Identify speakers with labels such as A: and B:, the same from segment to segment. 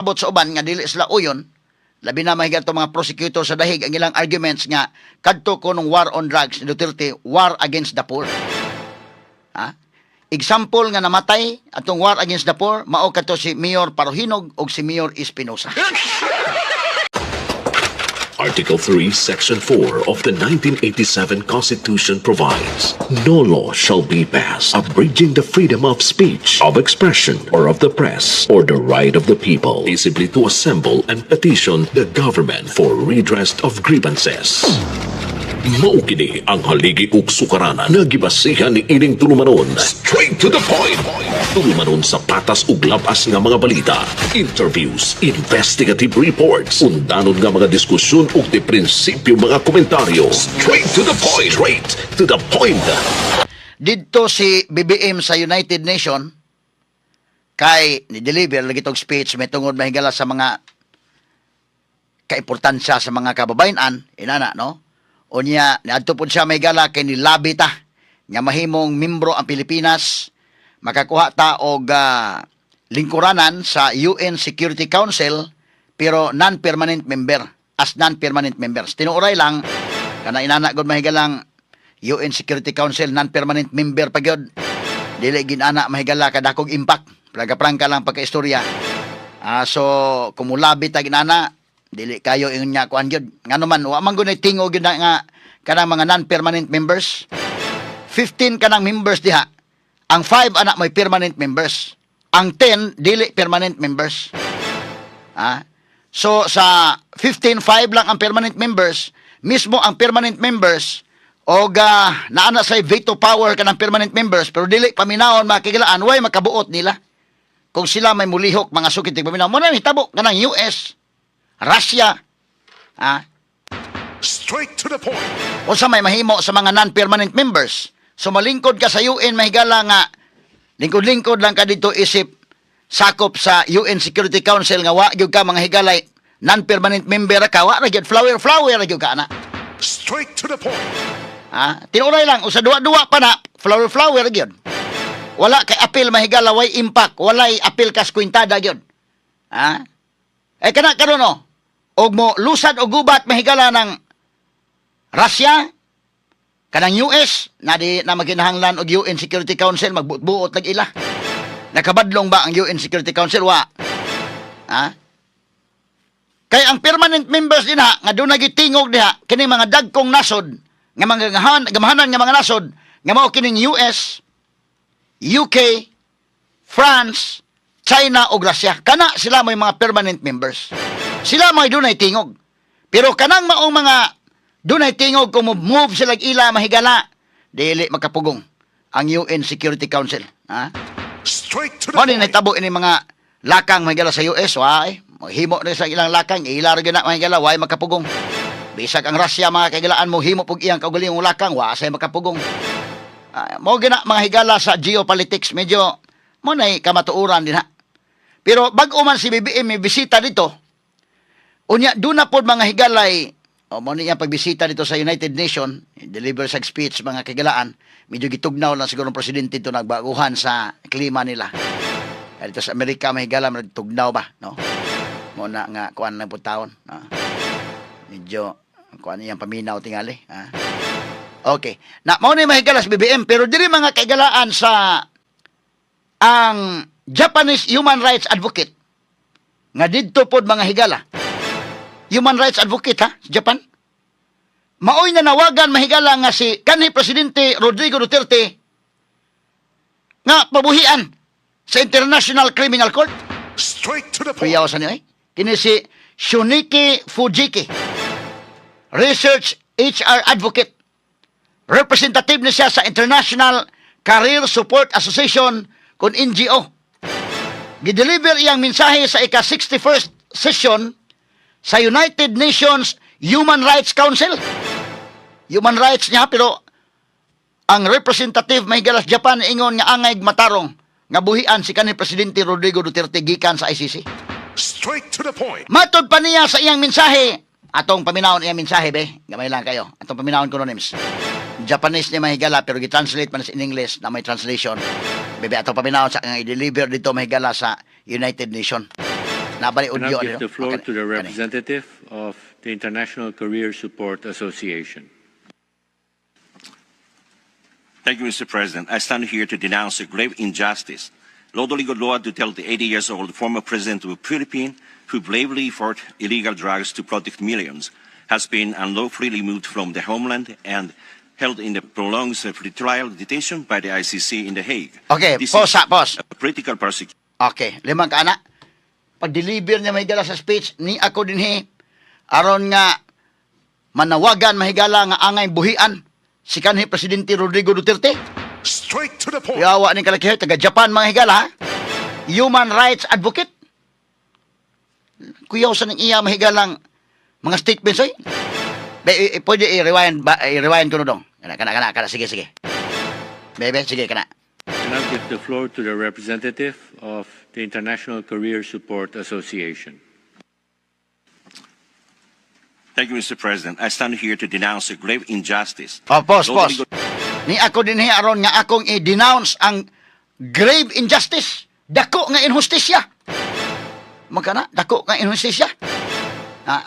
A: abot sa uban nga dili sila uyon, labi na mahigat to mga prosecutor sa dahig ang ilang arguments nga kadto ko nung war on drugs ni Duterte, war against the poor. Ha? Example nga namatay atong war against the poor, mao kadto si Mayor Parohinog o si Mayor Espinosa.
B: Article 3, Section 4 of the 1987 Constitution provides, no law shall be passed abridging the freedom of speech, of expression, or of the press, or the right of the people peaceably to assemble and petition the government for redress of grievances. Mao kini ang haligi ug sukaranan nga gibasihan ni ining tulumanon. Straight to the point. Tulumanon sa patas ug labas nga mga balita, interviews, investigative reports, undanon nga mga diskusyon ug di prinsipyo mga komentaryo. Straight to the point. Straight to the point.
A: Didto si BBM sa United Nation kay ni-deliver lagi tong speech may tungod mahigala sa mga kaimportansya sa mga kababayan inana no. Unya, niadto po siya may gala kay nilabi ta nga mahimong membro ang Pilipinas, makakuha ta og lingkuranan sa UN Security Council pero non-permanent member, as non-permanent members. Tinuoray lang, kana inana gud mahigalang UN Security Council non-permanent member pa gyud. Dili ginana mahigala kadakog impact, prangka lang pagkaistorya. So kumulabi ta ginana, dili kayo ingon niya kuan gyud. Ngano man wa man gunay tingog gyud nga kanang mga non-permanent members. 15 kanang members diha. Ang 5 anak may permanent members. Ang 10 dili permanent members. So sa 15 5 lang ang permanent members, mismo ang permanent members og naana sa veto power kanang permanent members pero dili paminaon makikilaan way makabuot nila. Kung sila may mulihok mga sukit paminaw mo na hitabo kanang US, Russia,
B: Straight to the point.
A: o sa may mahimo sa mga non-permanent members. So malingkod ka sa UN, mahigala nga, lingkod-lingkod lang ka dito isip sakop sa UN Security Council nga wa gyud ka mga higalay non-permanent member ka, wa ra gyud flower ra gyud ka ana.
B: Straight to the point.
A: Tinuray lang, usa duwa-duwa pa na, flower gyud. Wala kay apil mahigala, way impact, walay apil kas kwintada gyud. Kana karon no, og mo lusad og gubat mahigala ng Russia, kanang US, na maginahanglan og UN Security Council, magbuot lag ila. Nakabadlong ba ang UN Security Council? Wa. Kay ang permanent members din nga doon nagitingog diha, kining mga dagkong nasod, nga mga gamahanan nga mga nasod, nga mao kining US, UK, France, China o Russia. Kana sila may mga permanent members. Sila may dunay tingog. Pero kanang maong mga dunay tingog kung move sila ila mahigala, dili makapugong ang UN Security Council.
B: Straight to the
A: Ano nahitabo ini mga lakang mahigala sa US, way himo na sa ilang lakang, ilar gyud na mahigala, way makapugong. Bisag ang Russia mga kaigalaan mo himo pug iyang kaugalingong lakang, wa say makapugong. Mo gina mga higala sa geopolitics, medyo mo nay kamatuoran din Pero bag-o man si BBM may bisita dito, unya doon na po mga higalay, mo niya pagbisita dito sa United Nation, deliver sa speech mga kagalaan, medyo gitugnaw lang siguro ng presidente ito nagbaguhan sa klima nila. Dito sa Amerika may higala, tugnaw ba? No? Muna nga, kuan na po taon. Medyo, kuan niyang paminaw tingali. Okay. Na, mo na mahigala sa BBM, pero diri mga kagalaan sa ang Japanese Human Rights Advocate, nga didto pod mga higala, Human Rights Advocate sa Japan. Maoy na nawagan mahigala nga si kanhi Presidente Rodrigo Duterte nga pabuhian sa International Criminal Court.
B: Straight to the point.
A: Kuyaw sa niyo kini si Shunichi Fujiki, Research HR Advocate. Representative na siya sa International Career Support Association kung NGO. Gideliver iyang mensahe sa ika-61st session sa United Nations Human Rights Council. Human rights niya, pero ang representative mahigalas Japan ingon nga angay matarong nga buhian si kanhi Presidente Rodrigo Duterte gikan sa ICC.
B: Straight to the point.
A: Matod pa niya sa iyang mensahe. Atong paminawon iyang mensahe, be. Gamay lang kayo. Atong paminawon ko names. Japanese niya mahigala, pero gi-translate man sa in English na may translation. Bebe, atong paminawon sa i-deliver dito mahigala sa United Nations. Nabali
C: I now
A: audio
C: give the floor to the
A: Kani.
C: representative of the International Career Support Association.
D: Thank you, Mr. President. I stand here to denounce a grave injustice. Lodoli Godloa Duterte, 80 years old, former president of the Philippines, who bravely fought illegal drugs to protect millions, has been unlawfully removed from the homeland and held in the prolonged pretrial detention by the ICC in The Hague.
A: Okay,
D: This
A: pause,
D: is
A: pause.
D: a critical persecution.
A: Okay, limang ka na. Pag-deliver niya mahigala sa speech, ni ako dinhi, aron nga manawagan mahigala nga angay buhian si kanhi Presidente Rodrigo Duterte.
E: Straight to the point.
A: Yawa ni kalakihay, taga Japan mga higala, ha? Human rights advocate. Kuyaw sa ning iya mahigalang mga statements, oy. Pwede i-rewind ko no dong. Kana. Sige. Bebe, sige, kana.
C: I now give the floor to the representative of the International Career Support Association.
D: Thank you, Mr. President. I stand here to denounce a grave injustice.
A: Oh, pause.
D: Lodoli
A: Ni ako din aron nga akong i-denounce ang grave injustice. Dako nga injustisya. Magkana, dako nga injustisya.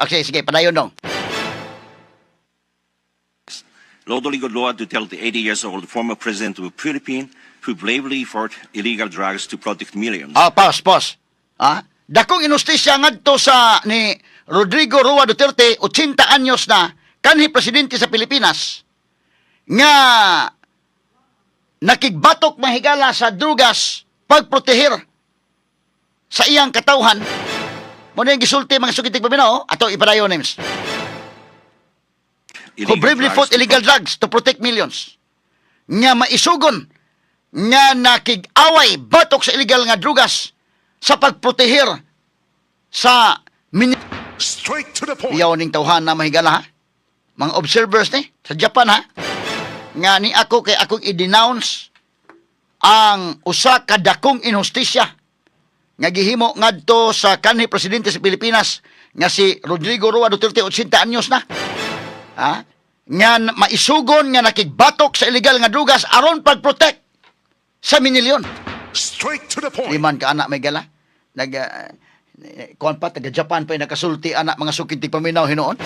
A: Okay, sige, padayon dong.
D: Lodoli Godloa Duterte, 80 years old, former president of the Philippines, who bravely fought illegal drugs to protect millions.
A: Pause. Dakong injustisya ngadto sa ni Rodrigo Roa Duterte, 80 anyos na, kanhi presidente sa Pilipinas, nga nakigbatok mahigala sa drugas pagprotehir sa iyang katawhan. Mo na yung gisulti mga sukitig paminaw, ato ipadayon names. Who bravely fought illegal drugs to protect millions. Nga maisugon, nga nakig-away, batok sa illegal nga drugas sa pagprotehir sa
E: Straight to the point.
A: iyaw ning tawhan na mahigala, ha? Mga observers ni sa Japan, ha? Nga ni ako kay akong i-denounce ang usa ka dakong injustisya nga gihimo ngadto sa kanhi presidente sa Pilipinas nga si Rodrigo Roa Duterte, 80 anyos na. Ha? Nga maisugon nga nakigbatok sa illegal nga drugas aron pag-protect sa minilyon.
E: Straight to the point.
A: Liman ka anak may gala. Kuan pa taga Japan pa nakasulti anak mga sukintig paminaw hinoon.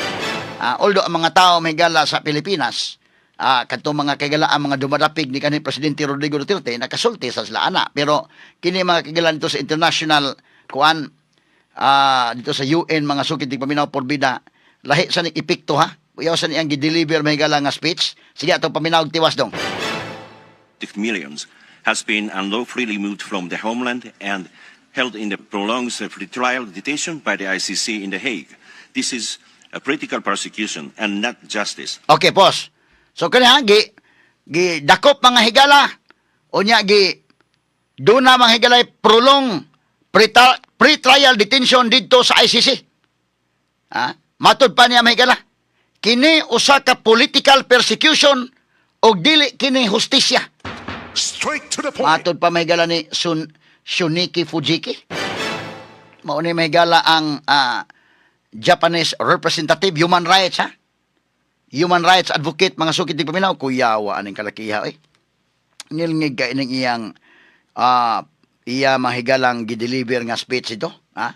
A: Although ang mga tao may gala sa Pilipinas, kadto mga kagalaan mga dumadapig ni kanhi presidente Rodrigo Duterte nakasulti sa sila anak, pero kini mga kagalaan dito sa international kuan dito sa UN mga sukintig paminaw porbida lahi sa ning epekto, ha. Uyaw sa niyang gi-deliver mahigala nga speech. Sige atong paminaw tiwas dong.
D: Millions has been unlawfully removed from the homeland and held in the prolonged pretrial detention by the ICC in The Hague. This is a critical persecution and not justice.
A: Okay, pause. So kanya gi dakop mga higala unya do na mga higala prolong pre-trial detention dito sa ICC. Matud pa niya mga higala. Kini usa ka political persecution o dili kini hustisya.
E: Straight to the point.
A: Matud pa mga higala ni Shuniki Fujiki. Mao ni mga higala ang Japanese representative human rights, ha? Human rights advocate, mga sukit di paminaw, kuyawa aning kalakiha, eh. Nilngig ka ining iyang iya mahigalang gideliver nga speech ito, ha?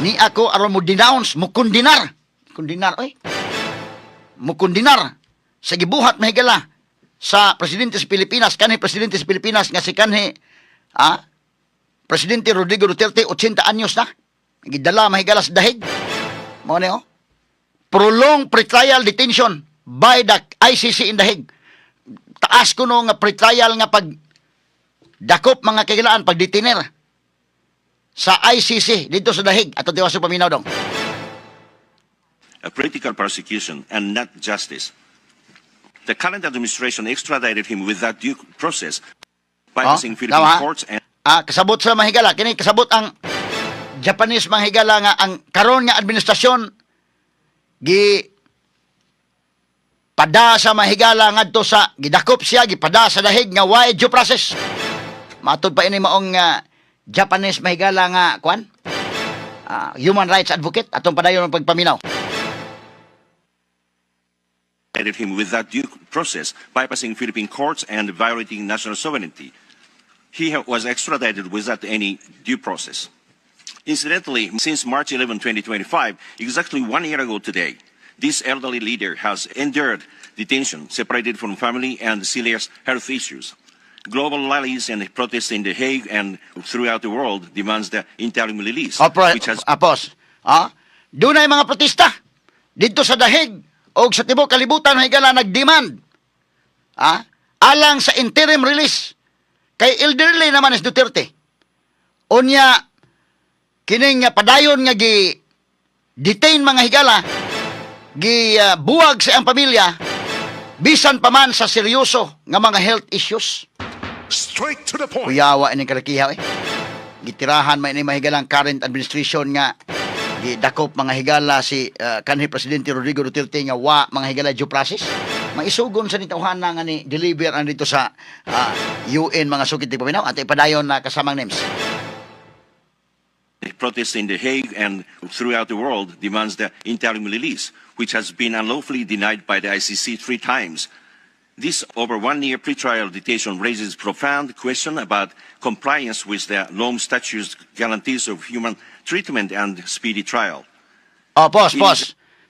A: Ni ako aron mo denounce, mo kundinar, oy. Mo kundinar sa gibuhat mahigala sa presidente sa Pilipinas, kanhi presidente sa Pilipinas nga si kanhi Presidente Rodrigo Duterte, 80 anyos na. Gidala mahigala sa dahig. Mo ni, oh. Prolonged pretrial detention by the ICC in The Hague. Taas ko no nga pretrial nga pag dakop mga kagilaan, pag detiner sa ICC dito sa The Hague. Ato tiwas yung paminaw dong.
D: A critical persecution and not justice. The current administration extradited him without due process, bypassing Philippine courts and
A: kasabot sa mahigala. Kini kasabot ang Japanese mahigala nga ang karon nga administrasyon pada sa mahigala ngadto sa gidakop siya gipada sa dahig nga why due process. Matud pa ini maong Japanese mahigala nga kwan human rights advocate atong padayon ang pagpaminaw.
D: him without due process, bypassing Philippine courts and violating national sovereignty. He was extradited without any due process. Incidentally, since March 11, 2025, exactly 1 year ago today, this elderly leader has endured detention, separated from family and serious health issues. Global rallies and protests in The Hague and throughout the world demands the interim release, which has
A: Apos, doon ay mga protesta dito sa Dahig o sa tibok kalibutan higala nagdemand alang sa interim release kay elderly naman is Duterte. Unya kining padayon nga gi detain mga higala buwag sa ang pamilya bisan pa man sa seryoso nga mga health issues.
E: Straight to the point.
A: Kuyawa ini kalakiha gitirahan may ini mahigalang current administration nga gidakop mga higala si kanhi presidente Rodrigo Duterte nga wa mga higala due process maisugon sa nitawhana nga ni deliver an dito sa UN mga sukit ti paminaw at ipadayon na kasamang names.
D: protests in The Hague and throughout the world demands the interim release, which has been unlawfully denied by the ICC 3 times. This over 1 year pretrial detention raises profound question about compliance with the Rome Statute's guarantees of human treatment and speedy trial.
A: Pos.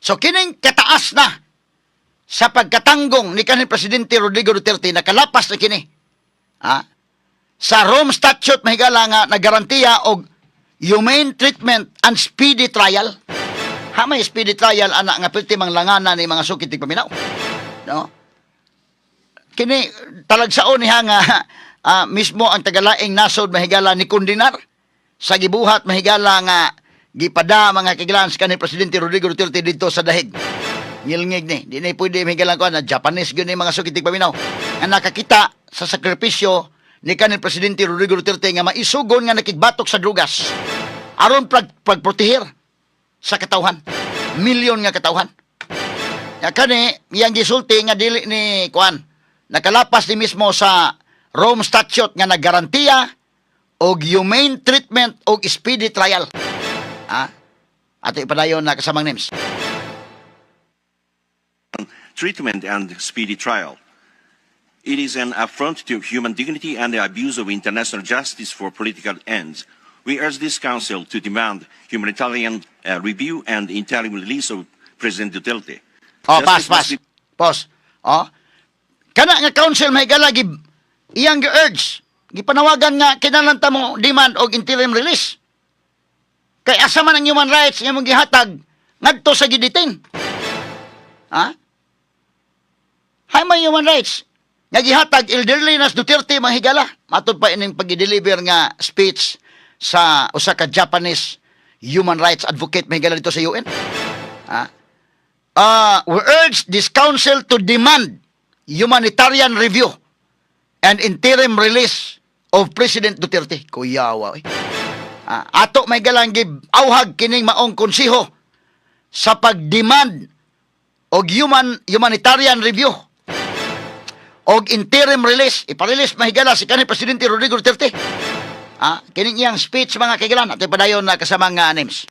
A: So kining kataas na sa pagkatanggong ni kanhi Presidente Rodrigo Duterte nakalapas na kini. Sa Rome Statute mahigala nga nagarantiya og humane treatment and speedy trial. May speedy trial ana nga pilti manglangana ni mga sukit tig paminaw. No? Kini talagsaon niya nga mismo ang tagalaing nasod mahigala ni kondinar sa gibuhat mahigala nga gipada mga kigilan sa kanhi Presidente Rodrigo Duterte dito sa Dahig. Ngilngig ni, di na pwede mahigalan ko na Japanese gyud ni mga sukitig paminaw. Ang nakakita sa sakripisyo ni kanhi Presidente Rodrigo Duterte nga maisugon nga nakigbatok sa drugas. Aron pagprotehir sa katawhan. Milyon nga katawhan. Ya kani iyang gisulti nga dili ni kuan nakalapas ni mismo sa Rome Statute nga naggarantiya og humane treatment og speedy trial. Ato ipadayon na kasamang names.
D: Treatment and speedy trial. It is an affront to human dignity and the abuse of international justice for political ends. We urge this Council to demand humanitarian review and interim release of President Duterte.
A: Pause. Kana nga council may galagi iyang gi-urge, gipanawagan nga kinahanglan ta mo demand og interim release. Kay asa man ang human rights nga mong gihatag ngadto sa gidetain. Hay may human rights nga gihatag elderly nas Duterte mahigala. Matod pa ining pag-deliver nga speech sa usa ka Japanese human rights advocate mahigala dito sa UN. We urge this council to demand humanitarian review and interim release of President Duterte. Kuyawa. Ato may galang awhag kining maong konsiho sa pagdemand og humanitarian review og interim release. Iparelease mahigala si kanhi Presidente Rodrigo Duterte. Kining iyang speech mga kaigalan at ipadayon na kasamang names.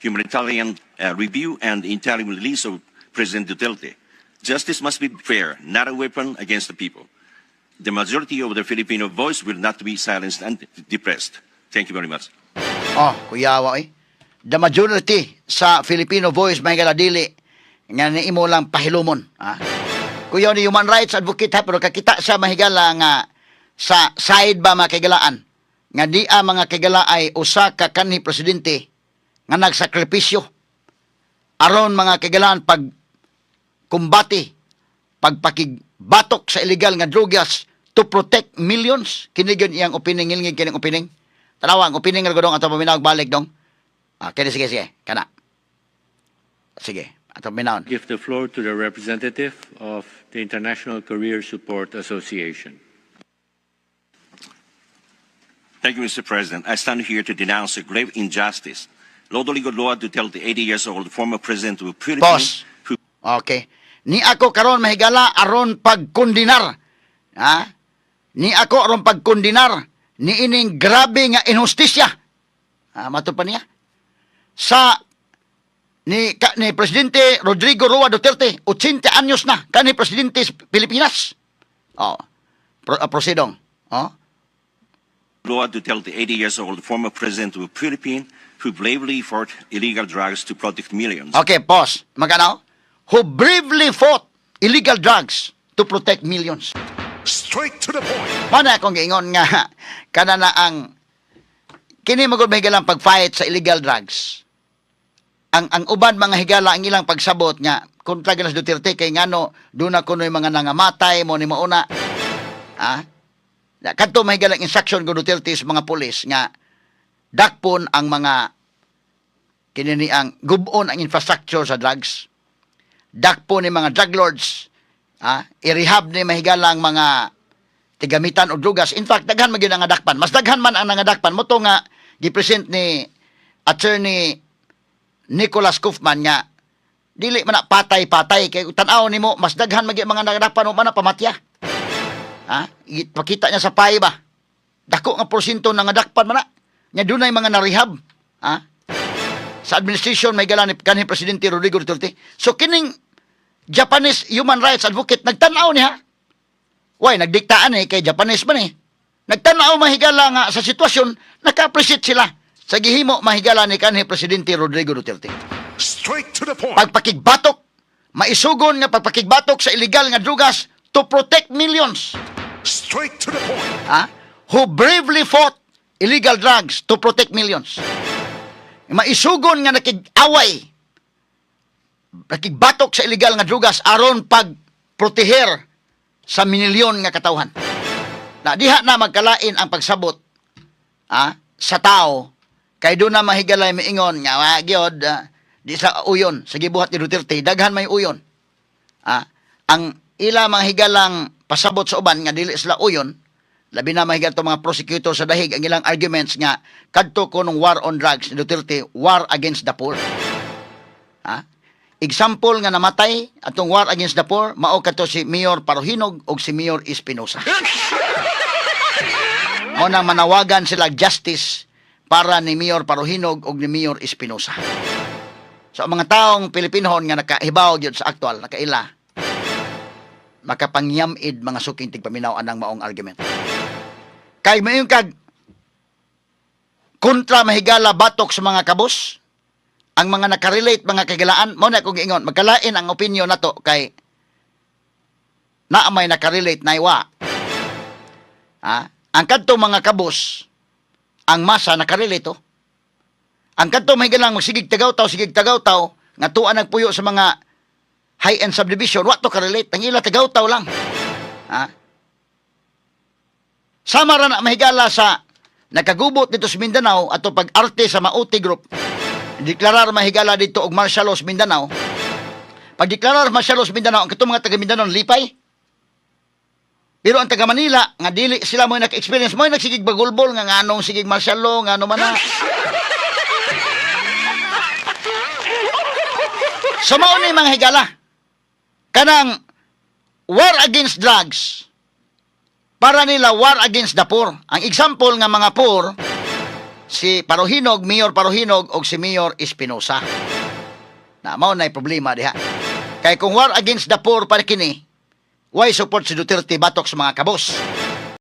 D: Humanitarian review and interim release of President Duterte. Justice must be fair, not a weapon against the people. The majority of the Filipino voice will not be silenced and depressed. Thank you very much.
A: Kuyawa The majority sa Filipino voice may dili nga niimo lang pahilumon. Kuya ni human rights advocate pero kakita sa mahigala nga sa side ba mga kagalaan nga di mga kagala ay usa ka kanhi presidente nga nagsakripisyo aron mga kagalaan pag kumbati pagpakigbatok sa illegal nga drugas to protect millions. Kinigon iyang opining ngilngig kining opining. Tanawa ang opining nga godong ato paminawag balik dong. Kaya sige kana. Sige, ato paminawon.
C: Give the floor to the representative of the International Career Support Association.
D: Thank you, Mr. President. I stand here to denounce a grave injustice. Rodrigo Duterte, 80 years old, former president of the Philippines.
A: Okay. Ni ako karon mahigala aron pagkondinar. Ni ako aron pagkondinar ni ining grabe nga inhustisya. Matud pa niya. Ni Presidente Rodrigo Roa Duterte, 80 anyos na, kanhi Presidente Pilipinas. Prosidong.
D: Loa Duterte, 80 years old, former president of the Philippines, who bravely fought illegal drugs to protect millions.
A: Okay, pause. Magano? Who bravely fought illegal drugs to protect millions.
E: Straight to the point.
A: Mana akong giingon nga kana na ang kini magud mahigalang pag-fight sa illegal drugs. Ang uban mga higala ang ilang pagsabot nga kontra ginas Duterte kay ngano do na kunoy mga nangamatay mo ni mauna. Kadto mahigalang instruction ko Duterte sa mga pulis nga dakpon ang mga kinini ang gubon ang infrastructure sa drugs. Dakpon ni mga drug lords. I-rehab ni mahigalang mga tigamitan o drugas. In fact, daghan man gyud ang nadakpan. Mas daghan man ang nangadakpan mo to nga gipresent ni Attorney Nicholas Kaufman nga dili man na patay-patay kay tan-aw nimo mas daghan man gyud mga nangadakpan o man na pamatya. Ipakita niya sa pay ba? Dako nga porsyento nangadakpan man na. Nya dunay mga na-rehab. Sa administration may galan ni kanhi Presidente Rodrigo Duterte. So kining Japanese human rights advocate nagtan-aw niya. Why nagdiktaan kay Japanese man Nagtan-aw mahigala nga sa sitwasyon naka-appreciate sila sa gihimo mahigala ni kanhi Presidente Rodrigo Duterte.
E: Straight to the point.
A: Pagpakigbatok, maisugon nga pagpakigbatok sa illegal nga drugas to protect millions.
E: Straight to the point.
A: Who bravely fought illegal drugs to protect millions. Maisugon nga nakig-away, nakigbatok sa illegal nga drugas aron pag-proteher sa minilyon nga katawhan. Na diha na magkalain ang pagsabot sa tao kay do na mahigalay miingon nga gyud di sa uyon sa gibuhat ni Duterte daghan may uyon. Ang ila mga higalang pasabot sa uban nga dili sila uyon labi na mahigal to mga prosecutor sa dahig ang ilang arguments nga kadto ko nung war on drugs ni Duterte war against the poor. Example nga namatay atong war against the poor mao kadto si Mayor Parohinog ug si Mayor Espinosa. Mo nang manawagan sila justice para ni Mayor Parohinog ug ni Mayor Espinosa. So ang mga taong Pilipinohon nga nakahibaw gyud sa aktual nakaila makapangyamid mga suking tigpaminaw anang maong argument. Kay mayon kag kontra mahigala batok sa mga kabos ang mga nakarelate mga kagilaan mo na kung giingon magkalain ang opinion nato kay naamay nakarelate na iwa. Ang kadto mga kabos ang masa nakarelate ang kadto mahigalang magsigig tagaw-taw nga tuan nagpuyo sa mga high-end subdivision wa to karelate ang ila tagaw-taw lang. Sama ra na mahigala sa nakagubot dito sa Mindanao ato pag-arte sa Mauti Group. Deklarar mahigala dito og martial law sa Mindanao. Pag deklarar martial law sa Mindanao, ang katong mga taga Mindanao lipay. Pero ang taga Manila nga dili sila mo naka-experience mo nagsigig bagulbol nga nganong sigig martial law ngano man na. So mao ni mga higala. Kanang war against drugs para nila war against the poor. Ang example nga mga poor, si Parohinog, Mayor Parohinog, o si Mayor Espinosa. Na, mao na'y problema diha. Kaya kung war against the poor para kini, why support si Duterte batok sa mga kabos?